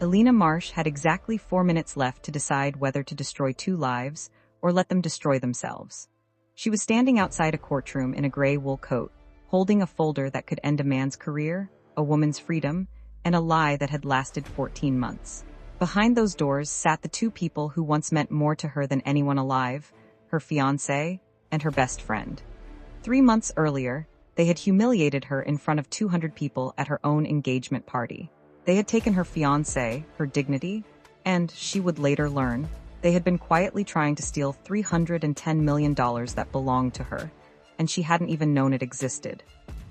Elena Marsh had exactly 4 minutes left to decide whether to destroy 2 lives or let them destroy themselves. She was standing outside a courtroom in a gray wool coat, holding a folder that could end a man's career, a woman's freedom, and a lie that had lasted 14 months. Behind those doors sat the 2 people who once meant more to her than anyone alive, her fiancé and her best friend. 3 months earlier, they had humiliated her in front of 200 people at her own engagement party. They had taken her fiancé, her dignity, and, she would later learn, they had been quietly trying to steal $310 million that belonged to her, and she hadn't even known it existed.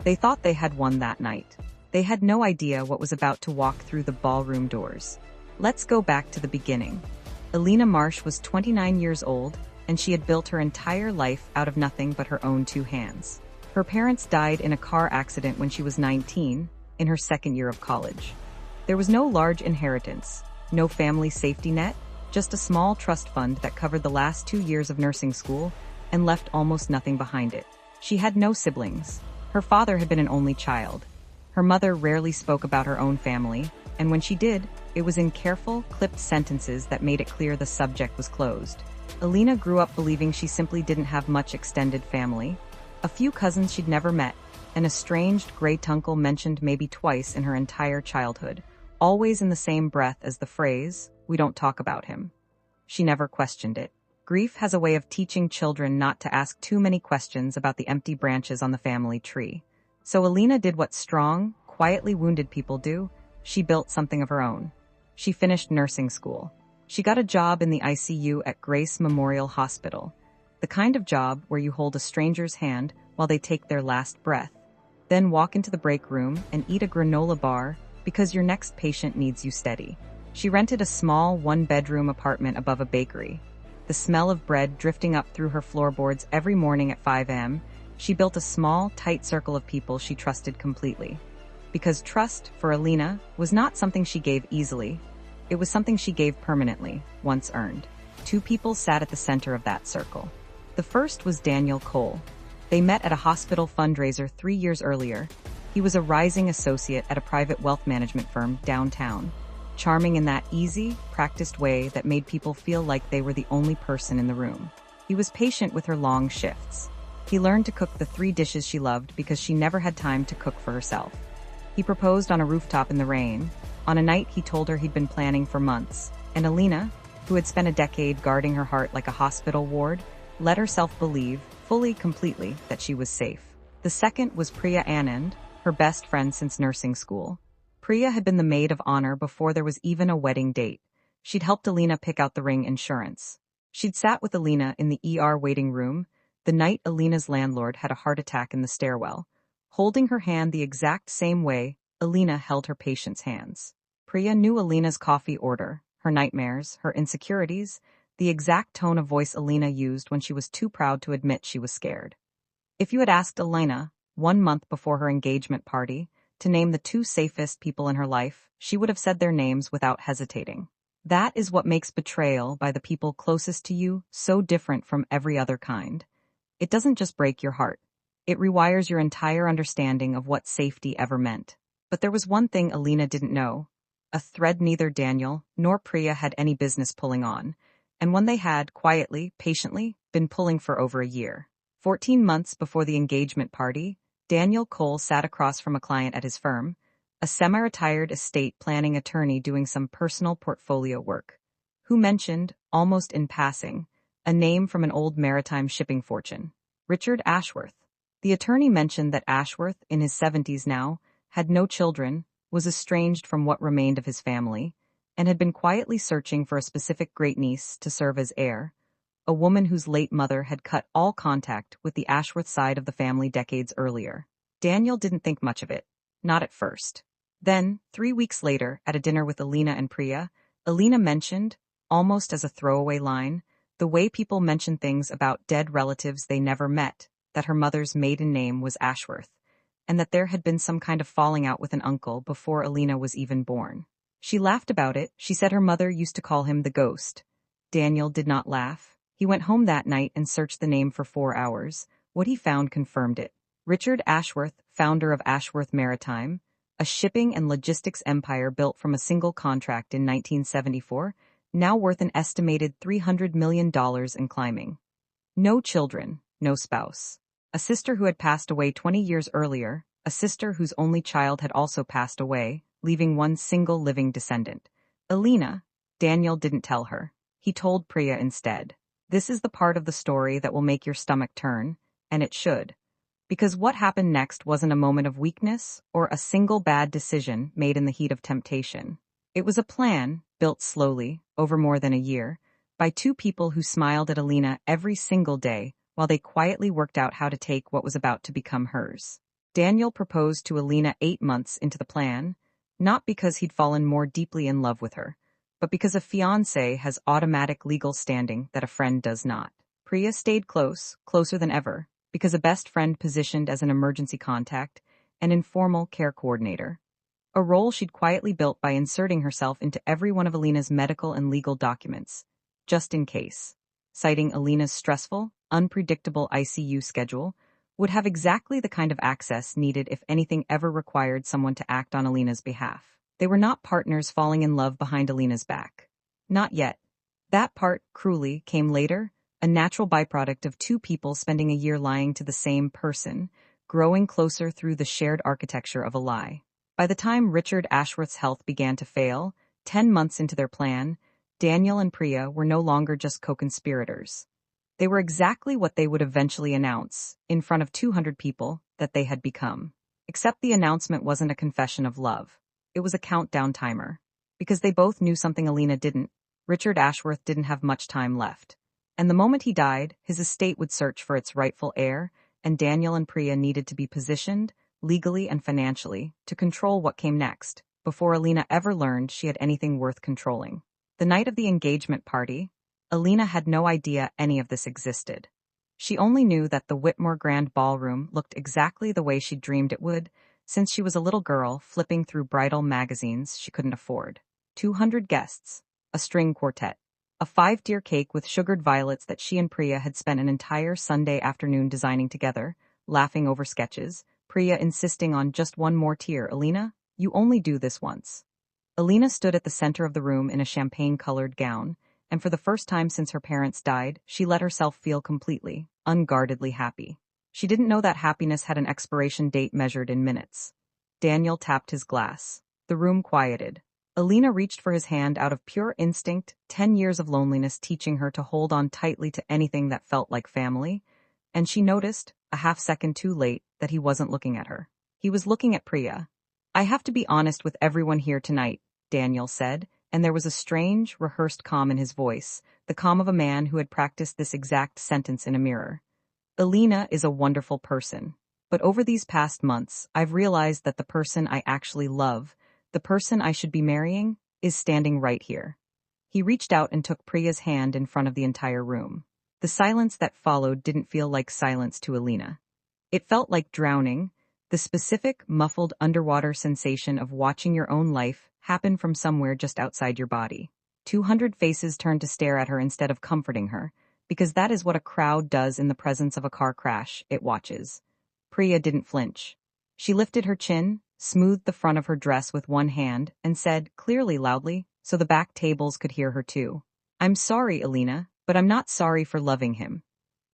They thought they had won that night. They had no idea what was about to walk through the ballroom doors. Let's go back to the beginning. Elena Marsh was 29 years old, and she had built her entire life out of nothing but her own 2 hands. Her parents died in a car accident when she was 19, in her 2nd year of college. There was no large inheritance, no family safety net, just a small trust fund that covered the last 2 years of nursing school and left almost nothing behind it. She had no siblings. Her father had been an only child. Her mother rarely spoke about her own family, and when she did, it was in careful, clipped sentences that made it clear the subject was closed. Elena grew up believing she simply didn't have much extended family, a few cousins she'd never met, an estranged great-uncle mentioned maybe twice in her entire childhood, always in the same breath as the phrase, "We don't talk about him." She never questioned it. Grief has a way of teaching children not to ask too many questions about the empty branches on the family tree. So Elena did what strong, quietly wounded people do. She built something of her own. She finished nursing school. She got a job in the ICU at Grace Memorial Hospital, the kind of job where you hold a stranger's hand while they take their last breath, then walk into the break room and eat a granola bar because your next patient needs you steady. She rented a small 1-bedroom apartment above a bakery. The smell of bread drifting up through her floorboards every morning at 5 a.m., she built a small, tight circle of people she trusted completely. Because trust, for Elena, was not something she gave easily. It was something she gave permanently, once earned. 2 people sat at the center of that circle. The first was Daniel Cole. They met at a hospital fundraiser 3 years earlier. He was a rising associate at a private wealth management firm downtown, charming in that easy, practiced way that made people feel like they were the only person in the room. He was patient with her long shifts. He learned to cook the 3 dishes she loved because she never had time to cook for herself. He proposed on a rooftop in the rain. On a night he told her he'd been planning for months, and Elena, who had spent a decade guarding her heart like a hospital ward, let herself believe, fully, completely, that she was safe. The second was Priya Anand, her best friend since nursing school. Priya had been the maid of honor before there was even a wedding date. She'd helped Elena pick out the ring insurance. She'd sat with Elena in the ER waiting room the night Elena's landlord had a heart attack in the stairwell, holding her hand the exact same way Elena held her patient's hands. Priya knew Elena's coffee order, her nightmares, her insecurities, the exact tone of voice Elena used when she was too proud to admit she was scared. If you had asked Elena, 1 month before her engagement party, to name the 2 safest people in her life, she would have said their names without hesitating. That is what makes betrayal by the people closest to you so different from every other kind. It doesn't just break your heart. It rewires your entire understanding of what safety ever meant. But there was one thing Elena didn't know, a thread neither Daniel nor Priya had any business pulling on, and one they had, quietly, patiently, been pulling for over a year. 14 months before the engagement party, Daniel Cole sat across from a client at his firm, a semi-retired estate planning attorney doing some personal portfolio work, who mentioned, almost in passing, a name from an old maritime shipping fortune, Richard Ashworth. The attorney mentioned that Ashworth, in his 70s now, had no children, was estranged from what remained of his family, and had been quietly searching for a specific great-niece to serve as heir, a woman whose late mother had cut all contact with the Ashworth side of the family decades earlier. Daniel didn't think much of it, not at first. Then, 3 weeks later, at a dinner with Elena and Priya, Elena mentioned, almost as a throwaway line, the way people mention things about dead relatives they never met, that her mother's maiden name was Ashworth, and that there had been some kind of falling out with an uncle before Elena was even born. She laughed about it. She said her mother used to call him the ghost. Daniel did not laugh. He went home that night and searched the name for 4 hours. What he found confirmed it. Richard Ashworth, founder of Ashworth Maritime, a shipping and logistics empire built from a single contract in 1974, now worth an estimated $300 million and climbing. No children, no spouse. A sister who had passed away 20 years earlier, a sister whose only child had also passed away, leaving one single living descendant. Elena. Daniel didn't tell her. He told Priya instead. This is the part of the story that will make your stomach turn, and it should. Because what happened next wasn't a moment of weakness or a single bad decision made in the heat of temptation. It was a plan, built slowly, over more than a year, by two people who smiled at Elena every single day while they quietly worked out how to take what was about to become hers. Daniel proposed to Elena 8 months into the plan, not because he'd fallen more deeply in love with her, but because a fiancé has automatic legal standing that a friend does not. Priya stayed close, closer than ever, because a best friend positioned as an emergency contact, an informal care coordinator. A role she'd quietly built by inserting herself into every one of Elena's medical and legal documents, just in case. Citing Elena's stressful, unpredictable ICU schedule, would have exactly the kind of access needed if anything ever required someone to act on Elena's behalf. They were not partners falling in love behind Elena's back. Not yet. That part, cruelly, came later, a natural byproduct of two people spending a year lying to the same person, growing closer through the shared architecture of a lie. By the time Richard Ashworth's health began to fail, 10 months into their plan, Daniel and Priya were no longer just co-conspirators. They were exactly what they would eventually announce, in front of 200 people, that they had become. Except the announcement wasn't a confession of love. It was a countdown timer. Because they both knew something Elena didn't, Richard Ashworth didn't have much time left. And the moment he died, his estate would search for its rightful heir, and Daniel and Priya needed to be positioned, legally and financially, to control what came next, before Elena ever learned she had anything worth controlling. The night of the engagement party, Elena had no idea any of this existed. She only knew that the Whitmore Grand Ballroom looked exactly the way she'd dreamed it would, since she was a little girl flipping through bridal magazines she couldn't afford. 200 guests, a string quartet, a 5-tier cake with sugared violets that she and Priya had spent an entire Sunday afternoon designing together, laughing over sketches, Priya insisting on just one more tier. Elena, you only do this once. Elena stood at the center of the room in a champagne-colored gown, and for the first time since her parents died, she let herself feel completely, unguardedly happy. She didn't know that happiness had an expiration date measured in minutes. Daniel tapped his glass. The room quieted. Elena reached for his hand out of pure instinct, 10 years of loneliness teaching her to hold on tightly to anything that felt like family, and she noticed, a half-second too late, that he wasn't looking at her. He was looking at Priya. I have to be honest with everyone here tonight, Daniel said, and there was a strange, rehearsed calm in his voice, the calm of a man who had practiced this exact sentence in a mirror. Elena is a wonderful person, but over these past months, I've realized that the person I actually love, the person I should be marrying, is standing right here. He reached out and took Priya's hand in front of the entire room. The silence that followed didn't feel like silence to Elena. It felt like drowning, the specific, muffled underwater sensation of watching your own life happen from somewhere just outside your body. 200 faces turned to stare at her instead of comforting her, because that is what a crowd does in the presence of a car crash, it watches. Priya didn't flinch. She lifted her chin, smoothed the front of her dress with one hand, and said, clearly loudly, so the back tables could hear her too. I'm sorry, Elena, but I'm not sorry for loving him.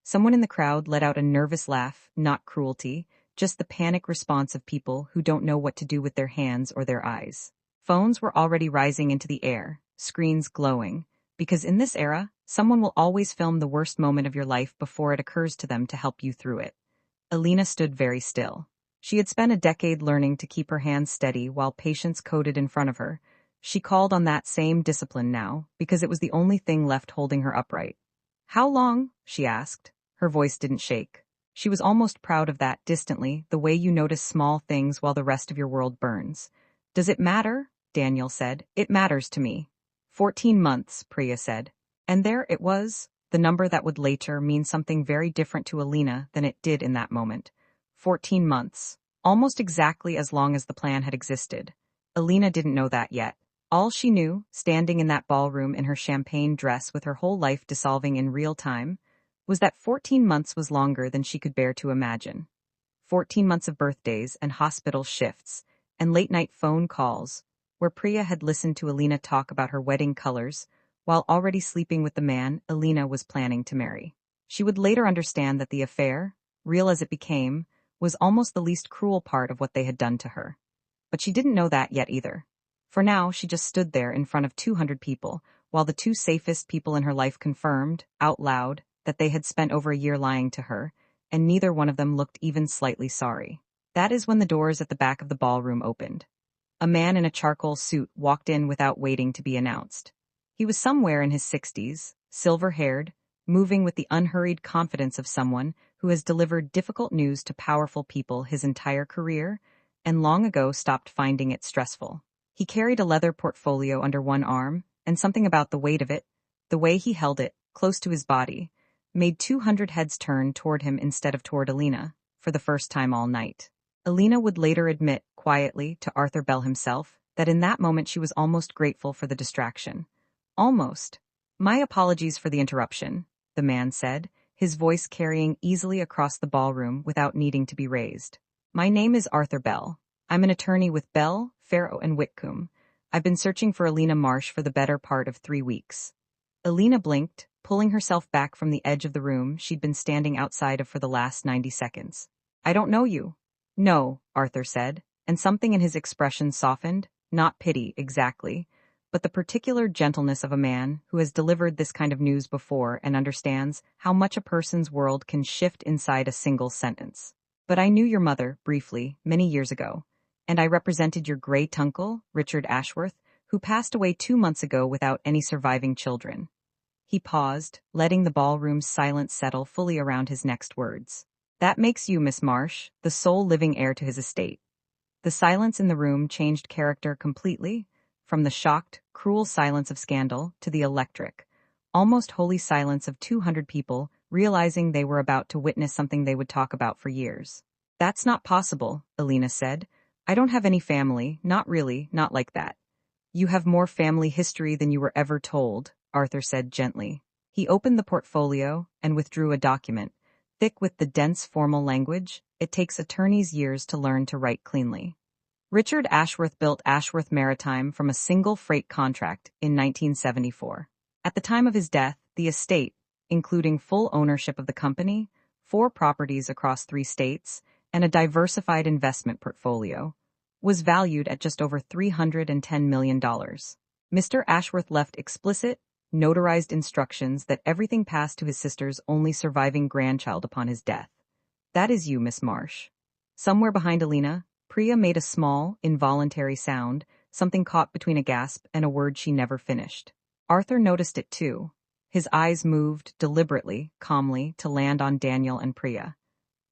Someone in the crowd let out a nervous laugh, not cruelty, just the panic response of people who don't know what to do with their hands or their eyes. Phones were already rising into the air, screens glowing, because in this era, someone will always film the worst moment of your life before it occurs to them to help you through it. Elena stood very still. She had spent a decade learning to keep her hands steady while patience coded in front of her. She called on that same discipline now, because it was the only thing left holding her upright. How long? She asked. Her voice didn't shake. She was almost proud of that, distantly, the way you notice small things while the rest of your world burns. Does it matter? Daniel said. It matters to me. 14 months, Priya said. And there it was, the number that would later mean something very different to Elena than it did in that moment. 14 months. Almost exactly as long as the plan had existed. Elena didn't know that yet. All she knew, standing in that ballroom in her champagne dress with her whole life dissolving in real time, was that 14 months was longer than she could bear to imagine. 14 months of birthdays and hospital shifts, and late-night phone calls, where Priya had listened to Elena talk about her wedding colors, while already sleeping with the man Elena was planning to marry. She would later understand that the affair, real as it became, was almost the least cruel part of what they had done to her. But she didn't know that yet either. For now, she just stood there in front of 200 people, while the two safest people in her life confirmed, out loud, that they had spent over a year lying to her, and neither one of them looked even slightly sorry. That is when the doors at the back of the ballroom opened. A man in a charcoal suit walked in without waiting to be announced. He was somewhere in his 60s, silver-haired, moving with the unhurried confidence of someone who has delivered difficult news to powerful people his entire career and long ago stopped finding it stressful. He carried a leather portfolio under one arm, and something about the weight of it, the way he held it, close to his body, made 200 heads turn toward him instead of toward Elena, for the first time all night. Elena would later admit, quietly, to Arthur Bell himself, that in that moment she was almost grateful for the distraction. Almost. "My apologies for the interruption," the man said, his voice carrying easily across the ballroom without needing to be raised. "My name is Arthur Bell. I'm an attorney with Bell, Farrow & Whitcomb. I've been searching for Elena Marsh for the better part of 3 weeks." Elena blinked, pulling herself back from the edge of the room she'd been standing outside of for the last 90 seconds. "I don't know you." "No," Arthur said, and something in his expression softened, not pity exactly, but the particular gentleness of a man who has delivered this kind of news before and understands how much a person's world can shift inside a single sentence. "But I knew your mother, briefly, many years ago, and I represented your great-uncle, Richard Ashworth, who passed away 2 months ago without any surviving children." He paused, letting the ballroom's silence settle fully around his next words. "That makes you, Miss Marsh, the sole living heir to his estate." The silence in the room changed character completely, from the shocked, cruel silence of scandal to the electric, almost holy silence of 200 people realizing they were about to witness something they would talk about for years. "That's not possible," Elena said. "I don't have any family, not really, not like that." "You have more family history than you were ever told," Arthur said gently. He opened the portfolio and withdrew a document, thick with the dense formal language it takes attorneys years to learn to write cleanly. Richard Ashworth built Ashworth Maritime from a single freight contract in 1974. At the time of his death, the estate, including full ownership of the company, 4 properties across 3 states, and a diversified investment portfolio, was valued at just over $310 million. Mr. Ashworth left explicit, notarized instructions that everything passed to his sister's only surviving grandchild upon his death. "That is you, Miss Marsh." Somewhere behind Elena, Priya made a small, involuntary sound, something caught between a gasp and a word she never finished. Arthur noticed it too. His eyes moved, deliberately, calmly, to land on Daniel and Priya.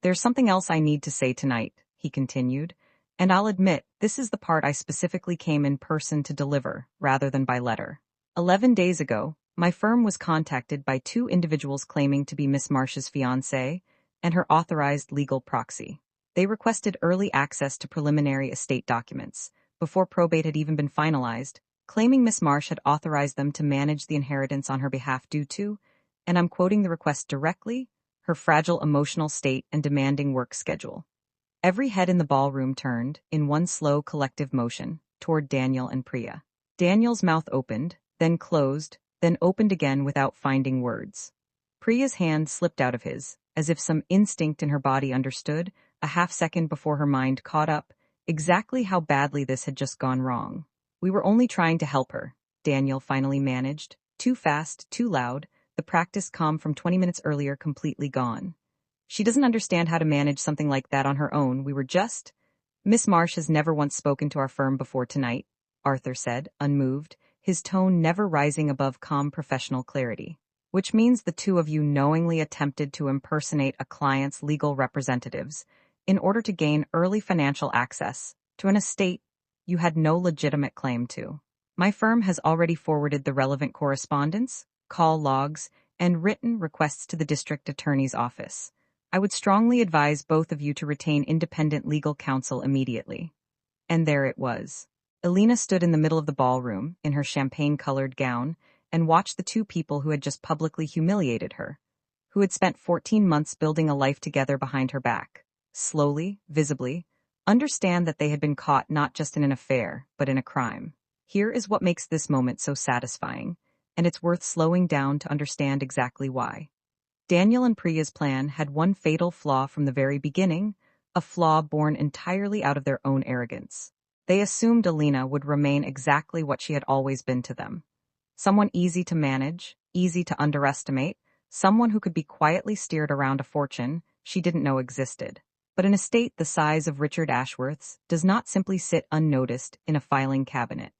"There's something else I need to say tonight," he continued, "and I'll admit, this is the part I specifically came in person to deliver, rather than by letter. 11 days ago, my firm was contacted by 2 individuals claiming to be Miss Marsh's fiancé and her authorized legal proxy. They requested early access to preliminary estate documents, before probate had even been finalized, claiming Miss Marsh had authorized them to manage the inheritance on her behalf due to, and I'm quoting the request directly, her fragile emotional state and demanding work schedule." Every head in the ballroom turned, in one slow collective motion, toward Daniel and Priya. Daniel's mouth opened, then closed, then opened again without finding words. Priya's hand slipped out of his, as if some instinct in her body understood, a half-second before her mind caught up, exactly how badly this had just gone wrong. "We were only trying to help her," Daniel finally managed, too fast, too loud, the practice calm from 20 minutes earlier completely gone. "She doesn't understand how to manage something like that on her own. We were just—" "Miss Marsh has never once spoken to our firm before tonight," Arthur said, unmoved, his tone never rising above calm professional clarity. "Which means the 2 of you knowingly attempted to impersonate a client's legal representatives in order to gain early financial access to an estate you had no legitimate claim to. My firm has already forwarded the relevant correspondence, call logs, and written requests to the district attorney's office. I would strongly advise both of you to retain independent legal counsel immediately." And there it was. Elena stood in the middle of the ballroom, in her champagne-colored gown, and watched the 2 people who had just publicly humiliated her, who had spent 14 months building a life together behind her back, slowly, visibly, Understand that they had been caught not just in an affair, but in a crime. Here is what makes this moment so satisfying, and it's worth slowing down to understand exactly why. Daniel and Priya's plan had one fatal flaw from the very beginning, a flaw born entirely out of their own arrogance. They assumed Elena would remain exactly what she had always been to them. Someone easy to manage, easy to underestimate, someone who could be quietly steered around a fortune she didn't know existed. But an estate the size of Richard Ashworth's does not simply sit unnoticed in a filing cabinet.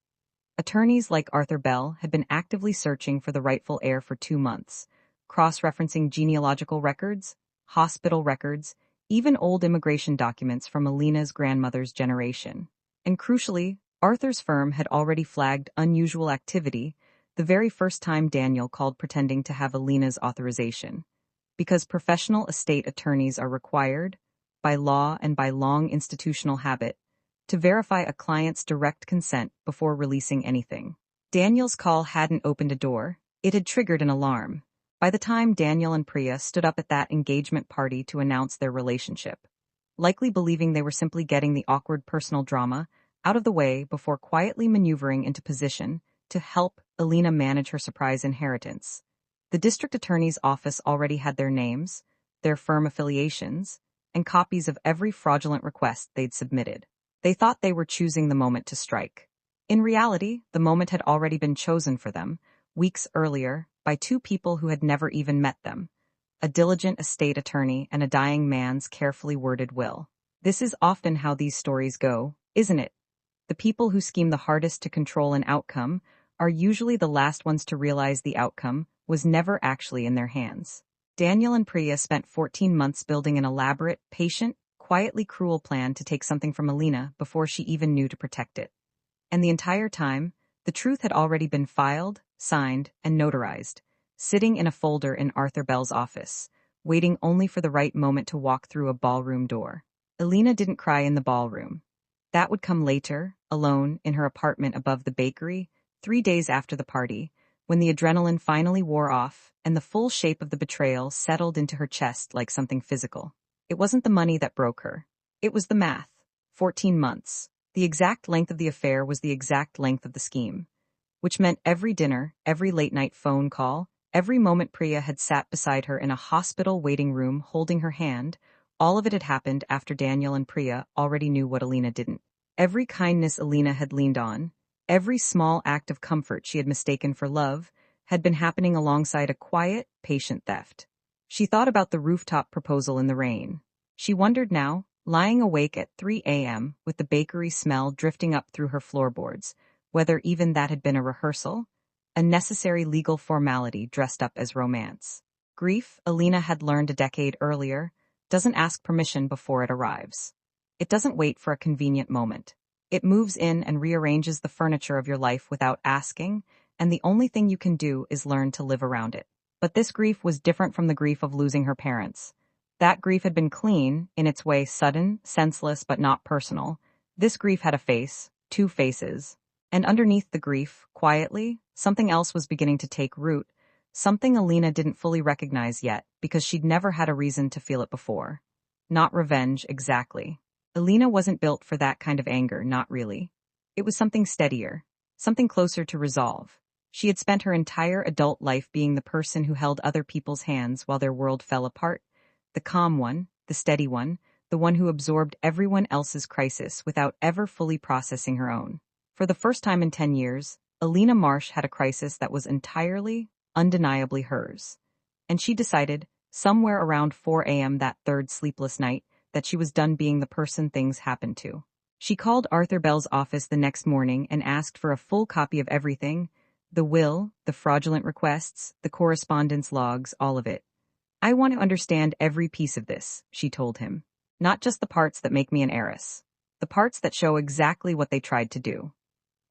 Attorneys like Arthur Bell had been actively searching for the rightful heir for 2 months, cross-referencing genealogical records, hospital records, even old immigration documents from Elena's grandmother's generation. And crucially, Arthur's firm had already flagged unusual activity the very first time Daniel called pretending to have Elena's authorization. Because professional estate attorneys are required, by law and by long institutional habit, to verify a client's direct consent before releasing anything. Daniel's call hadn't opened a door, it had triggered an alarm. By the time Daniel and Priya stood up at that engagement party to announce their relationship, likely believing they were simply getting the awkward personal drama out of the way before quietly maneuvering into position to help Elena manage her surprise inheritance, the district attorney's office already had their names, their firm affiliations, and copies of every fraudulent request they'd submitted. They thought they were choosing the moment to strike. In reality, the moment had already been chosen for them, weeks earlier, by 2 people who had never even met them, a diligent estate attorney and a dying man's carefully worded will. This is often how these stories go, isn't it? The people who scheme the hardest to control an outcome are usually the last ones to realize the outcome was never actually in their hands. Daniel and Priya spent 14 months building an elaborate, patient, quietly cruel plan to take something from Elena before she even knew to protect it. And the entire time, the truth had already been filed, signed, and notarized, sitting in a folder in Arthur Bell's office, waiting only for the right moment to walk through a ballroom door. Elena didn't cry in the ballroom. That would come later, alone, in her apartment above the bakery, 3 days after the party, when the adrenaline finally wore off and the full shape of the betrayal settled into her chest like something physical. It wasn't the money that broke her. It was the math. 14 months. The exact length of the affair was the exact length of the scheme, which meant every dinner, every late-night phone call, every moment Priya had sat beside her in a hospital waiting room holding her hand, all of it had happened after Daniel and Priya already knew what Elena didn't. Every kindness Elena had leaned on, every small act of comfort she had mistaken for love, had been happening alongside a quiet, patient theft. She thought about the rooftop proposal in the rain. She wondered now, lying awake at 3 a.m. with the bakery smell drifting up through her floorboards, whether even that had been a rehearsal, a necessary legal formality dressed up as romance. Grief, Elena had learned a decade earlier, doesn't ask permission before it arrives. It doesn't wait for a convenient moment. It moves in and rearranges the furniture of your life without asking, and the only thing you can do is learn to live around it. But this grief was different from the grief of losing her parents. That grief had been clean, in its way sudden, senseless, but not personal. This grief had a face, 2 faces. And underneath the grief, quietly, something else was beginning to take root, something Elena didn't fully recognize yet, because she'd never had a reason to feel it before. Not revenge, exactly. Elena wasn't built for that kind of anger, not really. It was something steadier, something closer to resolve. She had spent her entire adult life being the person who held other people's hands while their world fell apart, the calm one, the steady one, the one who absorbed everyone else's crisis without ever fully processing her own. For the first time in 10 years, Elena Marsh had a crisis that was entirely, undeniably hers. And she decided, somewhere around 4 a.m. that third sleepless night, that she was done being the person things happened to. She called Arthur Bell's office the next morning and asked for a full copy of everything, the will, the fraudulent requests, the correspondence logs, all of it. I want to understand every piece of this, she told him. Not just the parts that make me an heiress. The parts that show exactly what they tried to do.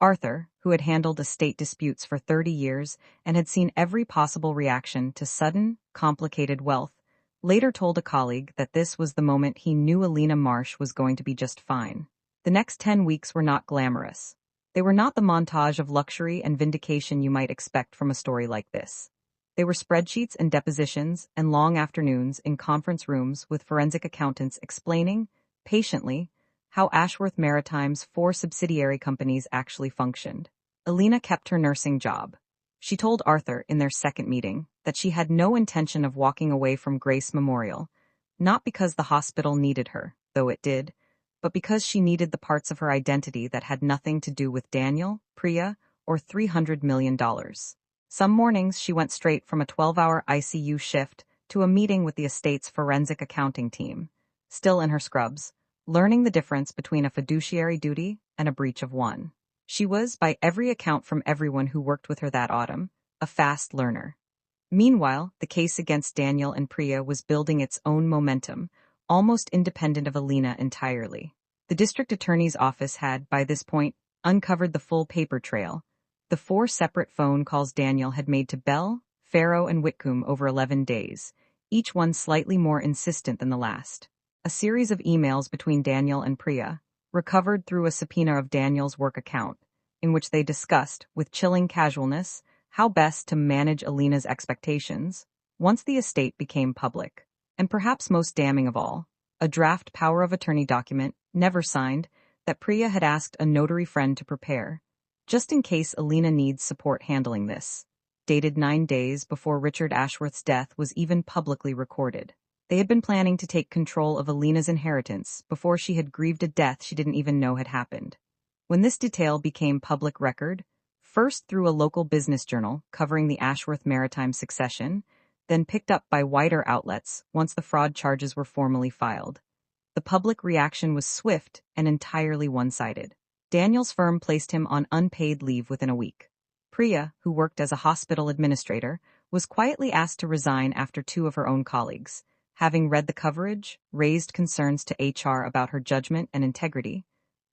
Arthur, who had handled estate disputes for 30 years and had seen every possible reaction to sudden, complicated wealth, later told a colleague that this was the moment he knew Elena Marsh was going to be just fine. The next 10 weeks were not glamorous. They were not the montage of luxury and vindication you might expect from a story like this. They were spreadsheets and depositions and long afternoons in conference rooms with forensic accountants explaining, patiently, how Ashworth Maritime's 4 subsidiary companies actually functioned. Elena kept her nursing job. She told Arthur in their second meeting that she had no intention of walking away from Grace Memorial, not because the hospital needed her, though it did, but because she needed the parts of her identity that had nothing to do with Daniel, Priya, or $300 million. Some mornings she went straight from a 12-hour ICU shift to a meeting with the estate's forensic accounting team, still in her scrubs, learning the difference between a fiduciary duty and a breach of one. She was, by every account from everyone who worked with her that autumn, a fast learner. Meanwhile, the case against Daniel and Priya was building its own momentum, almost independent of Elena entirely. The district attorney's office had, by this point, uncovered the full paper trail. The 4 separate phone calls Daniel had made to Bell, Farrow, and Whitcomb over 11 days, each one slightly more insistent than the last. A series of emails between Daniel and Priya, recovered through a subpoena of Daniel's work account, in which they discussed, with chilling casualness, how best to manage Elena's expectations, once the estate became public. And perhaps most damning of all, a draft power of attorney document, never signed, that Priya had asked a notary friend to prepare, just in case Elena needs support handling this, dated 9 days before Richard Ashworth's death was even publicly recorded. They had been planning to take control of Elena's inheritance before she had grieved a death she didn't even know had happened. When this detail became public record, first through a local business journal covering the Ashworth Maritime succession, then picked up by wider outlets once the fraud charges were formally filed, the public reaction was swift and entirely one-sided. Daniel's firm placed him on unpaid leave within a week. Priya, who worked as a hospital administrator, was quietly asked to resign after 2 of her own colleagues, having read the coverage, raised concerns to HR about her judgment and integrity,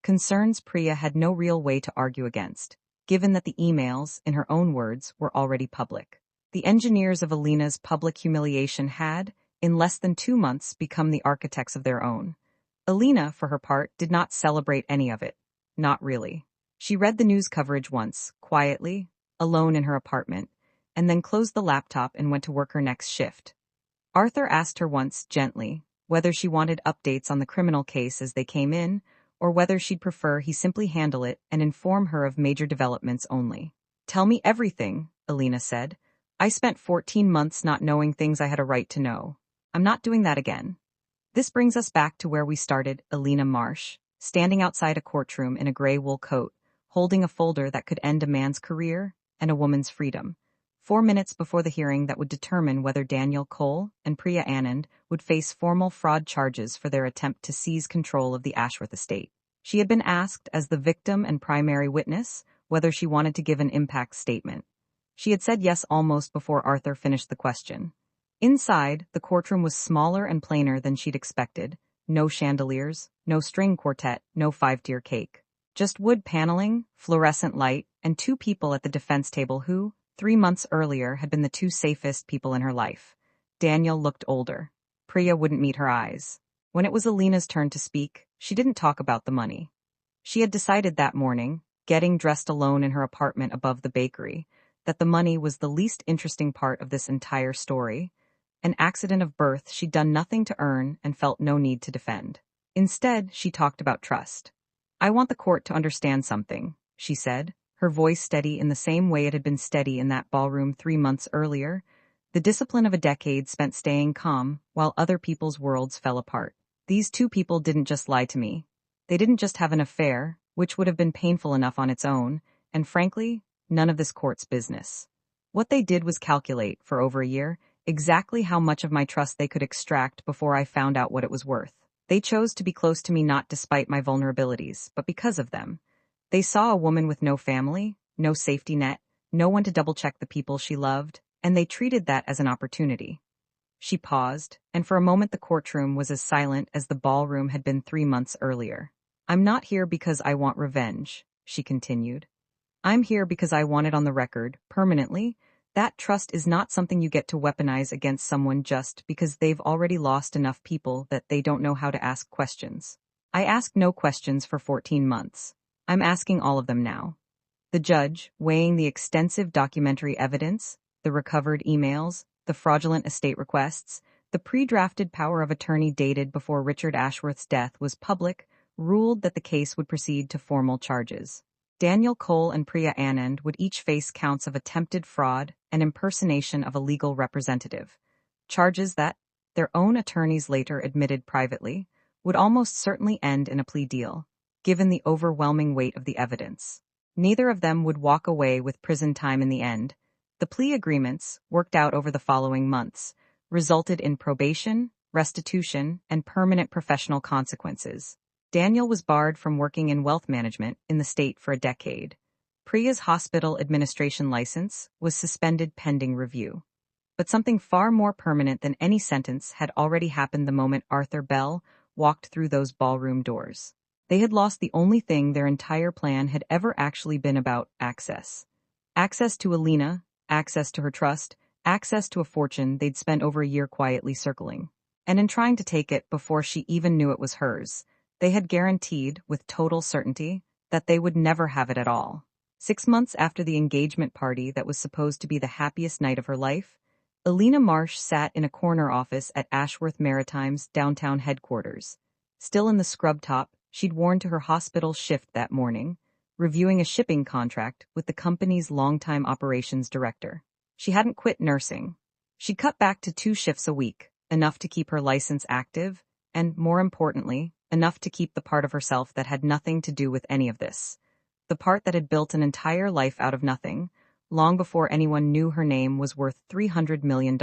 concerns Priya had no real way to argue against, given that the emails, in her own words, were already public. The engineers of Elena's public humiliation had, in less than 2 months, become the architects of their own. Elena, for her part, did not celebrate any of it. Not really. She read the news coverage once, quietly, alone in her apartment, and then closed the laptop and went to work her next shift. Arthur asked her once, gently, whether she wanted updates on the criminal case as they came in, or whether she'd prefer he simply handle it and inform her of major developments only. "Tell me everything," Elena said. "I spent 14 months not knowing things I had a right to know. I'm not doing that again." This brings us back to where we started, Elena Marsh, standing outside a courtroom in a gray wool coat, holding a folder that could end a man's career and a woman's freedom, 4 minutes before the hearing that would determine whether Daniel Cole and Priya Anand would face formal fraud charges for their attempt to seize control of the Ashworth estate. She had been asked, as the victim and primary witness, whether she wanted to give an impact statement. She had said yes almost before Arthur finished the question. Inside, the courtroom was smaller and plainer than she'd expected. No chandeliers, no string quartet, no 5-tier cake. Just wood paneling, fluorescent light, and 2 people at the defense table who, 3 months earlier, had been the 2 safest people in her life. Daniel looked older. Priya wouldn't meet her eyes. When it was Elena's turn to speak, she didn't talk about the money. She had decided that morning, getting dressed alone in her apartment above the bakery, that the money was the least interesting part of this entire story. An accident of birth she'd done nothing to earn and felt no need to defend. Instead, she talked about trust. "I want the court to understand something," she said, her voice steady in the same way it had been steady in that ballroom 3 months earlier, the discipline of a decade spent staying calm while other people's worlds fell apart. "These 2 people didn't just lie to me. They didn't just have an affair, which would have been painful enough on its own, and frankly, none of this court's business. What they did was calculate, for over a year, exactly how much of my trust they could extract before I found out what it was worth. They chose to be close to me not despite my vulnerabilities, but because of them. They saw a woman with no family, no safety net, no one to double-check the people she loved, and they treated that as an opportunity." She paused, and for a moment the courtroom was as silent as the ballroom had been 3 months earlier. "I'm not here because I want revenge," she continued. "I'm here because I want it on the record, permanently. That trust is not something you get to weaponize against someone just because they've already lost enough people that they don't know how to ask questions. I asked no questions for 14 months. I'm asking all of them now." The judge, weighing the extensive documentary evidence, the recovered emails, the fraudulent estate requests, the pre-drafted power of attorney dated before Richard Ashworth's death was public, ruled that the case would proceed to formal charges. Daniel Cole and Priya Anand would each face counts of attempted fraud and impersonation of a legal representative, charges that, their own attorneys later admitted privately, would almost certainly end in a plea deal, given the overwhelming weight of the evidence. Neither of them would walk away with prison time in the end. The plea agreements, worked out over the following months, resulted in probation, restitution, and permanent professional consequences. Daniel was barred from working in wealth management in the state for a decade. Priya's hospital administration license was suspended pending review. But something far more permanent than any sentence had already happened the moment Arthur Bell walked through those ballroom doors. They had lost the only thing their entire plan had ever actually been about: access. Access to Elena, access to her trust, access to a fortune they'd spent over a year quietly circling. And in trying to take it before she even knew it was hers, they had guaranteed, with total certainty, that they would never have it at all. 6 months after the engagement party that was supposed to be the happiest night of her life, Elena Marsh sat in a corner office at Ashworth Maritime's downtown headquarters. Still in the scrub top she'd worn to her hospital shift that morning, reviewing a shipping contract with the company's longtime operations director. She hadn't quit nursing. She'd cut back to 2 shifts a week, enough to keep her license active, and, more importantly, enough to keep the part of herself that had nothing to do with any of this. The part that had built an entire life out of nothing, long before anyone knew her name was worth $300 million.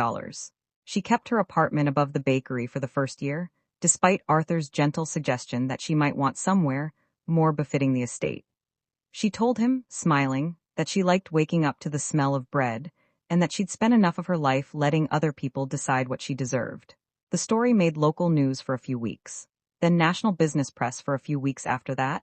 She kept her apartment above the bakery for the first year, despite Arthur's gentle suggestion that she might want somewhere more befitting the estate. She told him, smiling, that she liked waking up to the smell of bread, and that she'd spent enough of her life letting other people decide what she deserved. The story made local news for a few weeks, then national business press for a few weeks after that.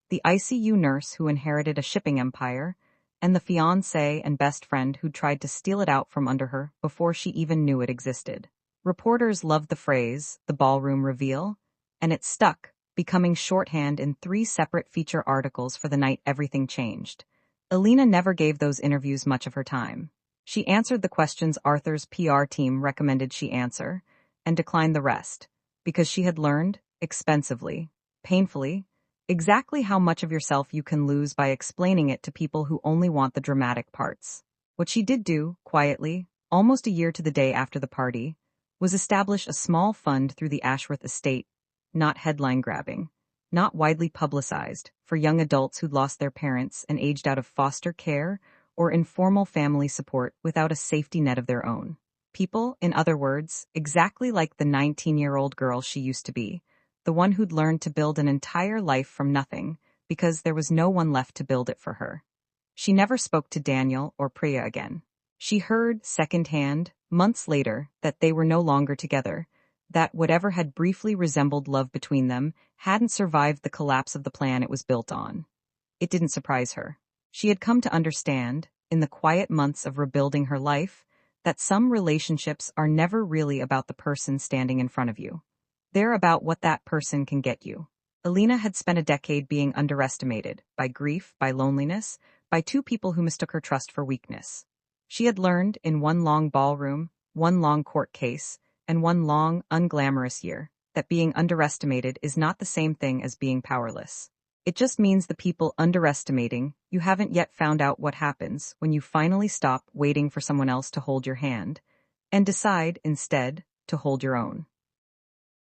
The ICU nurse who inherited a shipping empire, and the fiancé and best friend who'd tried to steal it out from under her before she even knew it existed. Reporters loved the phrase, the ballroom reveal, and it stuck, becoming shorthand in 3 separate feature articles for the night everything changed. Elena never gave those interviews much of her time. She answered the questions Arthur's PR team recommended she answer, and declined the rest, because she had learned, expensively, painfully, exactly how much of yourself you can lose by explaining it to people who only want the dramatic parts. What she did do, quietly, almost a year to the day after the party, was establish a small fund through the Ashworth estate, not headline-grabbing, not widely publicized, for young adults who'd lost their parents and aged out of foster care or informal family support without a safety net of their own. People, in other words, exactly like the 19-year-old girl she used to be, the one who'd learned to build an entire life from nothing because there was no one left to build it for her. She never spoke to Daniel or Priya again. She heard, secondhand, months later, that they were no longer together, that whatever had briefly resembled love between them hadn't survived the collapse of the plan it was built on. It didn't surprise her. She had come to understand, in the quiet months of rebuilding her life, that some relationships are never really about the person standing in front of you. They're about what that person can get you. Elena had spent a decade being underestimated, by grief, by loneliness, by 2 people who mistook her trust for weakness. She had learned, in 1 long ballroom, 1 long court case, and 1 long, unglamorous year, that being underestimated is not the same thing as being powerless. It just means the people underestimating you haven't yet found out what happens when you finally stop waiting for someone else to hold your hand, and decide, instead, to hold your own.